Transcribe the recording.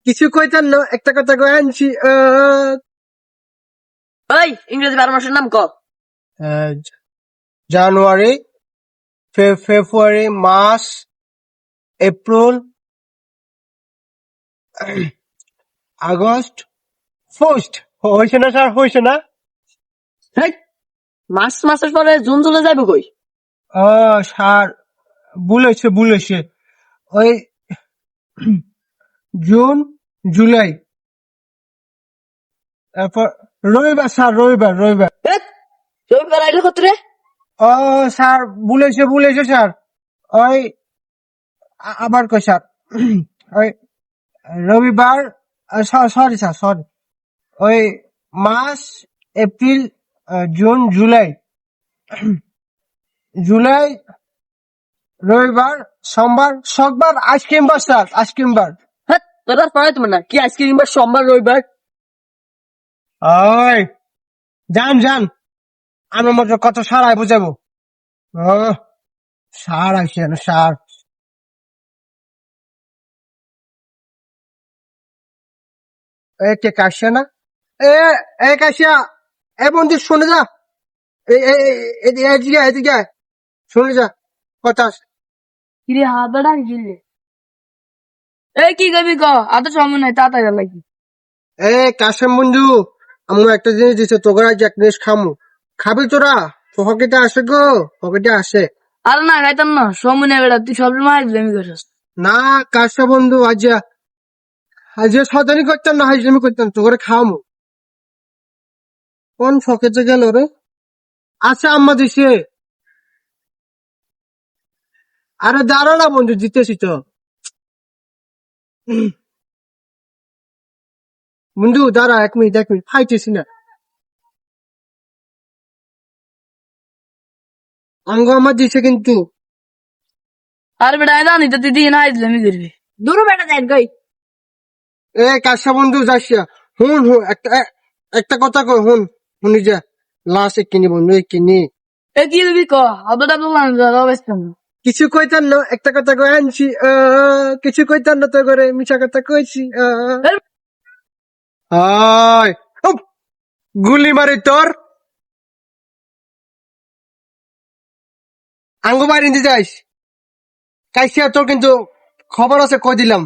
কিছু কইতাম না, একটা কথা কই আনছি। ওই ইংরেজি 12 মাসের নাম ক। জানুয়ারি, ফেব্রুয়ারি, মার্চ, এপ্রিল, আগস্ট, ফার্স্ট। হয়েছে না স্যার, হয়েছে না? হেই, মার্চ মাসের পরে জুন চলে যাবে কই? স্যার বলেছে ওই জুন, জুলাই, তারপর রবিবার স্যার, রবিবার। হেৎ, রবিবার আইলে কত রে? ও স্যার, বলেছে স্যার। ওই আবার কই স্যার, ওই রবিবার, সরি স্যার, সরি। ওই March, April, June, July, July, রবিবার, সোমবার, আইসক্রিম বার স্যার, আইসক্রিম বার। হেৎ, তোর আর পড়াই তোমার না কি আইসক্রিম বার সোমবার রবিবার? ওই যান আমার মতো কত সারাই বুঝাবো। ও সার আইসে না সার। এ কে কাশিয়া না? এ এ কাশিয়া, এ বন্ধু শুনে যা, এদিকে আয়, শুনে যা কথা আছে। কিরে হাতটা গিলে এই কি কবি ক, এত সময় নাই তাড়াতাড়ি লাগি। এ কাশেম বন্ধু, আমার একটা জিনিস দিছে, তোকে আজ এক জিনিস খাবি তোরা? পকেটে আসে গো, পকেটে আসে। আর না গাইতাম না, সময় নেই বেড়া, তুই সবসময় হাজলামি করিস। না কাশা বন্ধু, আজ সদানি করতাম না, হাজলামি করতাম, তোকে খাওয়ামু। কোন পকেটে গেল রে? আচ্ছা আম্মা দিছে। আরে দাঁড়া না বন্ধু, জিতেছি তো। বন্ধু দাঁড়া, 1 মিনিট খাইতেছি না। অঙ্গ আমার দিছে কিন্তু। আর বেটা জানি তো তুই দিন হাজলামি করবি। দূর বেটা যাই গই। এ কাশা বন্ধু যাইয়া, হুন একটা কথা কই, শুনি যা। লাস্ট কিনি বন্ধু, কিনি। এ কি কবি ক, আদটা বললাম অবস্থা না। কিছু কইতাম না, একটা কথা কই আনছি। কিছু কইতাম না তো করে মিছা কথা কইছি। আয় উপ, গুলি মারি তোর আঙ্গু বাড়ি যাইস। কাইসিয়া তোর কিন্তু খবর আছে, কই দিলাম।